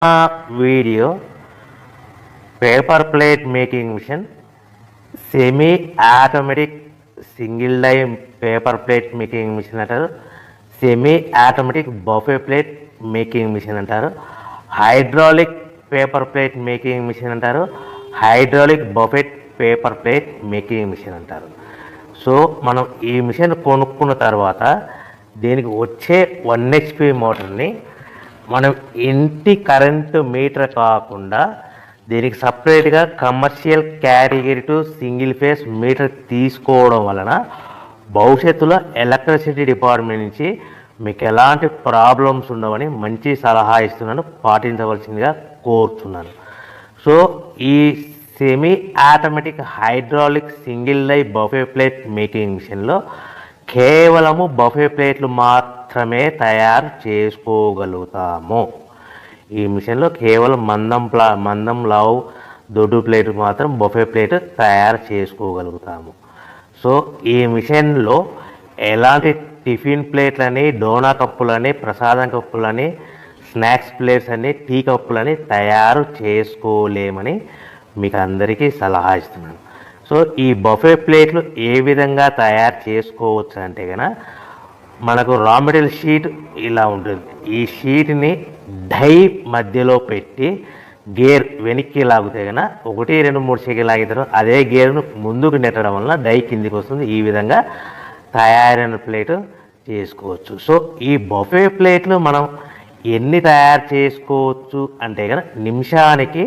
Video paper plate making machine, semi automatic single die paper plate making machine అంటారు, semi automatic buffet plate making machine అంటారు, hydraulic paper plate making machine అంటారు, hydraulic buffet paper plate making machine అంటారు. So మనం ఈ machine కొనుక్కున్న తర్వాత దీనికి వచ్చే 1 HP మోటార్ని మనం ఇంటి కరెంటు మీటర్ కాకుండా దీనికి సపరేట్గా commercial category to single phase metre తీసుకోవడం వలన భవిష్యత్తులో ఎలక్ట్రిసిటీ డిపార్ట్మెంట్ నుంచి మీకు ఎలాంటి ప్రాబ్లమ్స్ ఉండవని మంచి సలహా ఇస్తున్నాను, పాటించవలసిందిగా కోరుతున్నాను. సో ఈ semi automatic hydraulic single die buffet plate making మిషన్లో కేవలము బఫే ప్లేట్లు మాత్రమే తయారు చేసుకోగలుగుతాము. ఈ మిషన్లో కేవలం మందం లావు దొడ్డు ప్లేట్ మాత్రం బఫే ప్లేట్ తయారు చేసుకోగలుగుతాము. సో ఈ మిషన్లో ఎలాంటి టిఫిన్ ప్లేట్లని, డోనా కప్పులని, ప్రసాదం కప్పులని, స్నాక్స్ ప్లేట్స్ అని, టీ కప్పులని తయారు చేసుకోలేమని మీకు అందరికీ సలహా ఇస్తున్నాను. సో ఈ బఫే ప్లేట్లు ఏ విధంగా తయారు చేసుకోవచ్చు అంటే కనుక మనకు రా మెటీరియల్ షీట్ ఇలా ఉంటుంది. ఈ షీట్ని డై మధ్యలో పెట్టి గేర్ వెనక్కి లాగితే కనుక 1, 2, 3 సెకండ్లు లాగితే అదే గేర్ను ముందుకు నెట్టడం వలన డై కిందికి వస్తుంది. ఈ విధంగా తయారైన ప్లేట్ చేసుకోవచ్చు. సో ఈ బఫే ప్లేట్లు మనం ఎన్ని తయారు చేసుకోవచ్చు అంటే కనుక నిమిషానికి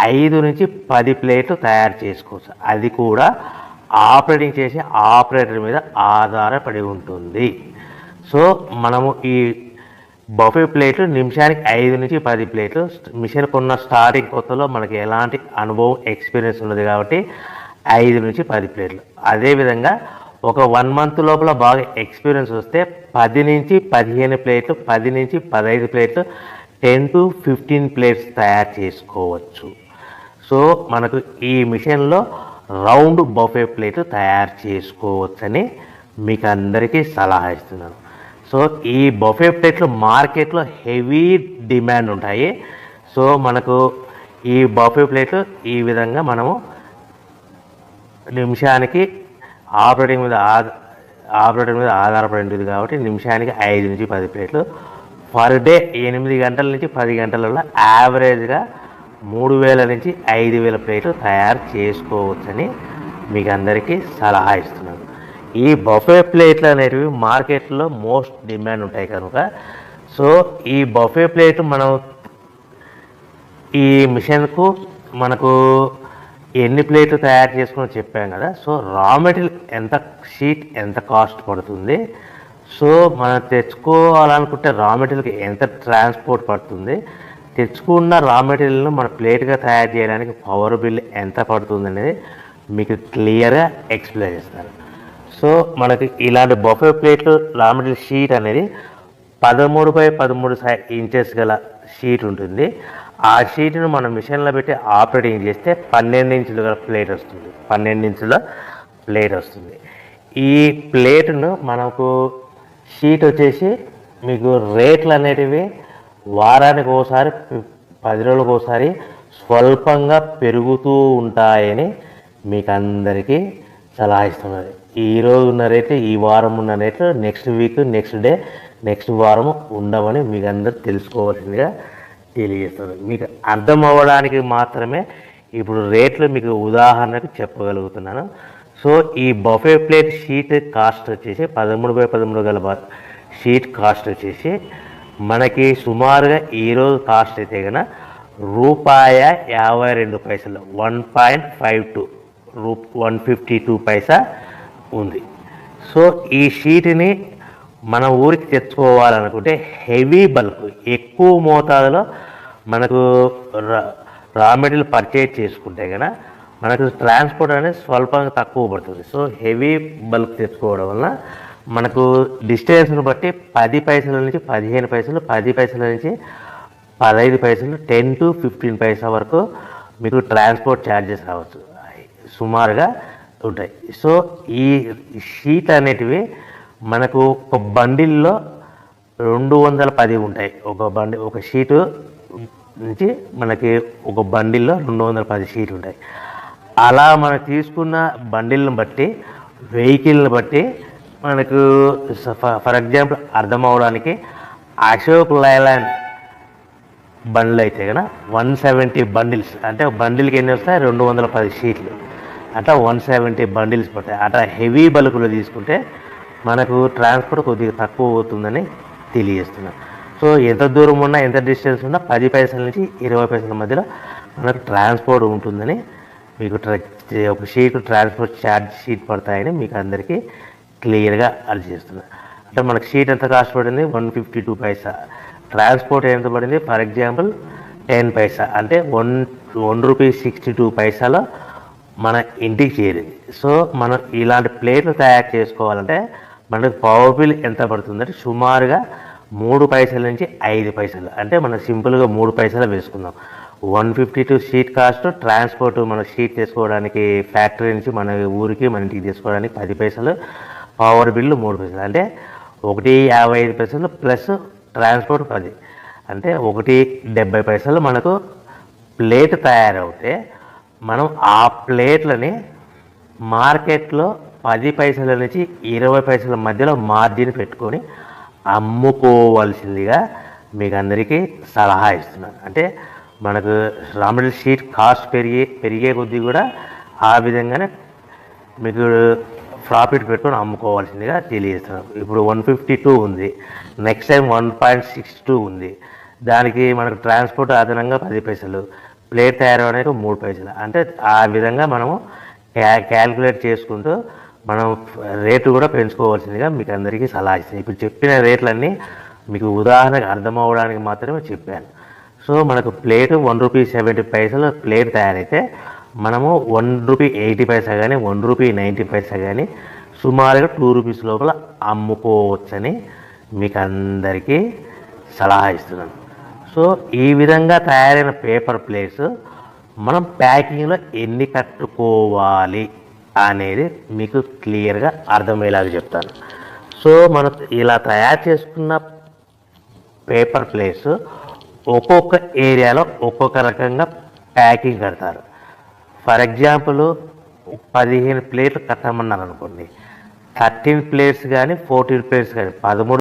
5 నుంచి 10 ప్లేట్లు తయారు చేసుకోవచ్చు. అది కూడా ఆపరేటింగ్ చేసే ఆపరేటర్ మీద ఆధారపడి ఉంటుంది. సో మనము ఈ బఫే ప్లేట్లు నిమిషానికి 5 నుంచి 10 ప్లేట్లు, మిషన్ కొన్న స్టార్టింగ్ కొత్తలో మనకి ఎలాంటి అనుభవం ఎక్స్పీరియన్స్ ఉన్నది కాబట్టి 5 నుంచి 10 ప్లేట్లు. అదేవిధంగా ఒక 1 మంత్ లోపల బాగా ఎక్స్పీరియన్స్ వస్తే 10 నుంచి 15 ప్లేట్లు, 10 నుంచి 15 ప్లేట్లు, 10 to 15 ప్లేట్స్ తయారు చేసుకోవచ్చు. సో మనకు ఈ మిషన్లో రౌండ్ బఫే ప్లేట్ తయారు చేసుకోవచ్చని మీకు అందరికీ సలహా ఇస్తున్నాను. సో ఈ బఫే ప్లేట్లు మార్కెట్లో హెవీ డిమాండ్ ఉంటాయి. సో మనకు ఈ బఫే ప్లేట్లు ఈ విధంగా మనము నిమిషానికి ఆపరేటర్ మీద ఆధారపడి ఉంటుంది కాబట్టి నిమిషానికి 5 నుంచి 10 ప్లేట్లు, పర్ డే 8 గంటల నుంచి 10 గంటలలో యావరేజ్గా 3000 నుంచి 5000 ప్లేట్లు తయారు చేసుకోవచ్చని మీకు అందరికీ సలహా ఇస్తున్నాను. ఈ బఫే ప్లేట్లు అనేటివి మార్కెట్లో మోస్ట్ డిమాండ్ ఉంటాయి కనుక సో ఈ బఫే ప్లేట్ మనం ఈ మిషన్కు మనకు ఎన్ని ప్లేట్లు తయారు చేసుకుని చెప్పాం కదా. సో రా మెటీరియల్ షీట్ ఎంత కాస్ట్ పడుతుంది, సో మనం తెచ్చుకోవాలనుకుంటే రా మెటీరియల్కి ఎంత ట్రాన్స్పోర్ట్ పడుతుంది, తెచ్చుకున్న రా మెటీరియల్ను మన ప్లేట్గా తయారు చేయడానికి పవర్ బిల్ ఎంత పడుతుంది అనేది మీకు క్లియర్గా ఎక్స్ప్లెయిన్ చేస్తారు. సో మనకి ఇలాంటి బఫే ప్లేట్లు రా మెటీరియల్ షీట్ అనేది 13x13 ఇంచెస్ గల షీట్ ఉంటుంది. ఆ షీట్ను మనం మిషన్లో పెట్టి ఆపరేటింగ్ చేస్తే 12 ఇంచుల ప్లేట్ వస్తుంది. 12 ఇంచుల ప్లేట్ వస్తుంది. ఈ ప్లేట్ను మనకు షీట్ వచ్చేసి మీకు రేట్లు అనేటివి వారానికి ఒకసారి, 10 రోజులకు ఒకసారి స్వల్పంగా పెరుగుతూ ఉంటాయని మీకు అందరికీ సలహా ఇస్తున్నది. ఈరోజు ఉన్న రేట్లు, ఈ వారం ఉన్న రేట్లు next week, next day, next వారం ఉండవని మీకు అందరూ తెలుసుకోవాల్సిందిగా తెలియజేస్తుంది. మీకు అర్థం అవ్వడానికి మాత్రమే ఇప్పుడు రేట్లు మీకు ఉదాహరణకు చెప్పగలుగుతున్నాను. సో ఈ బఫే ప్లేట్ షీట్ కాస్ట్ వచ్చేసి 13x13 గల షీట్ కాస్ట్ వచ్చేసి మనకి సుమారుగా ఈరోజు కాస్ట్ అయితే కనుక ₹52, 1.52 152 పైసా ఉంది. సో ఈ షీట్ని మన ఊరికి తెచ్చుకోవాలనుకుంటే హెవీ బల్క్, ఎక్కువ మోతాదులో మనకు రా మెటీరియల్ పర్చేజ్ చేసుకుంటే కనుక మనకు ట్రాన్స్పోర్ట్ అనేది స్వల్పంగా తక్కువ పడుతుంది. సో హెవీ బల్క్ తెచ్చుకోవడం వల్ల మనకు డిస్టెన్స్ను బట్టి 10 పైసల నుంచి 15 పైసలు, 10 పైసల నుంచి 15 పైసలు, 10 to 15 పైసా వరకు మీకు ట్రాన్స్పోర్ట్ ఛార్జెస్ రావచ్చు, సుమారుగా ఉంటాయి. సో ఈ షీట్ అనేటివి మనకు ఒక బండిల్లో 210 ఉంటాయి. ఒక షీటు నుంచి మనకి ఒక బండిల్లో 210 షీట్లు ఉంటాయి. అలా మనం తీసుకున్న బండిల్ని బట్టి, వెహికల్ని బట్టి మనకు ఫర్ ఎగ్జాంపుల్ అర్థం అవడానికి అశోక్ లైలాండ్ బండ్లు అయితే కనుక 170 బండిల్స్, అంటే బండిల్కి ఎన్ని వస్తాయి 210 షీట్లు, అట్లా 170 బండిల్స్ పడతాయి. అట్లా హెవీ బల్కులు తీసుకుంటే మనకు ట్రాన్స్పోర్ట్ కొద్దిగా తక్కువ అవుతుందని తెలియజేస్తున్నాను. సో ఎంత దూరం ఉన్నా, ఎంత డిస్టెన్స్ ఉన్నా 10 పైసల నుంచి 20 పైసల మధ్యలో మనకు ట్రాన్స్పోర్ట్ ఉంటుందని మీకు ఒక షీట్ ట్రాన్స్పోర్ట్ ఛార్జ్ షీట్ పడతాయని మీకు అందరికీ క్లియర్గా అర్థం చేస్తున్నాను. అంటే మనకు షీట్ ఎంత కాస్ట్ పడింది 152 పైసా, ట్రాన్స్పోర్ట్ ఎంత పడింది ఫర్ ఎగ్జాంపుల్ 10 పైసా, అంటే 1 రూపీ 62 పైసాలో మన ఇంటికి చేరింది. సో మనం ఇలాంటి ప్లేట్లు తయారు చేసుకోవాలంటే మనకు పవర్ బిల్ ఎంత పడుతుందంటే సుమారుగా 3 పైసల నుంచి 5 పైసలు, అంటే మనం సింపుల్గా 3 పైసలు వేసుకుందాం. 152 షీట్ కాస్ట్, ట్రాన్స్పోర్ట్ మన షీట్ తీసుకోవడానికి ఫ్యాక్టరీ నుంచి మన ఊరికి మన ఇంటికి తీసుకోవడానికి 10 పైసలు, పవర్ బిల్లు 3 పైసలు, అంటే 1.55 పైసలు ప్లస్ ట్రాన్స్పోర్ట్ 10, అంటే 1.70 పైసలు మనకు ప్లేట్ తయారవుతే మనం ఆ ప్లేట్లని మార్కెట్లో 10 పైసల నుంచి 20 పైసల మధ్యలో మార్జిన్ పెట్టుకొని అమ్ముకోవాల్సిందిగా మీకు అందరికీ సలహా ఇస్తున్నాను. అంటే మనకు రా మెటీరియల్ షీట్ కాస్ట్ పెరిగే కొద్దీ కూడా ఆ విధంగానే మీకు ప్రాఫిట్ పెట్టుకొని అమ్ముకోవాల్సిందిగా తెలియజేస్తున్నాను. ఇప్పుడు 152 ఉంది, నెక్స్ట్ టైం 1.62 ఉంది, దానికి మనకు ట్రాన్స్పోర్ట్ అదనంగా 10 పైసలు, ప్లేట్ తయారవడానికి 3 పైసలు, అంటే ఆ విధంగా మనము క్యాల్కులేట్ చేసుకుంటూ మనం రేటు కూడా పెంచుకోవాల్సిందిగా మీకు అందరికీ సలహా ఇస్తాను. ఇప్పుడు చెప్పిన రేట్లన్నీ మీకు ఉదాహరణకు అర్థం అవ్వడానికి మాత్రమే చెప్పాను. సో మనకు ప్లేటు 1 రూపీ 70 పైసలు ప్లేట్ తయారైతే మనము 1 రూపీ 80 పైసా కానీ 1 రూపీ 90 పైసా కానీ సుమారుగా 2 రూపీస్ లోపల అమ్ముకోవచ్చని మీకు అందరికీ సలహా ఇస్తున్నాను. సో ఈ విధంగా తయారైన పేపర్ ప్లేట్స్ మనం ప్యాకింగ్లో ఎన్ని కట్టుకోవాలి అనేది మీకు క్లియర్గా అర్థమయ్యేలాగా చెప్తాను. సో మనం ఇలా తయారు చేసుకున్న పేపర్ ప్లేట్స్ ఒక్కొక్క ఏరియాలో ఒక్కొక్క రకంగా ప్యాకింగ్ కడతారు. ఫర్ ఎగ్జాంపుల్ 15 ప్లేట్లు కట్టమన్నారు అనుకోండి, 13 ప్లేట్స్ కానీ 14 ప్లేట్స్ కానీ 13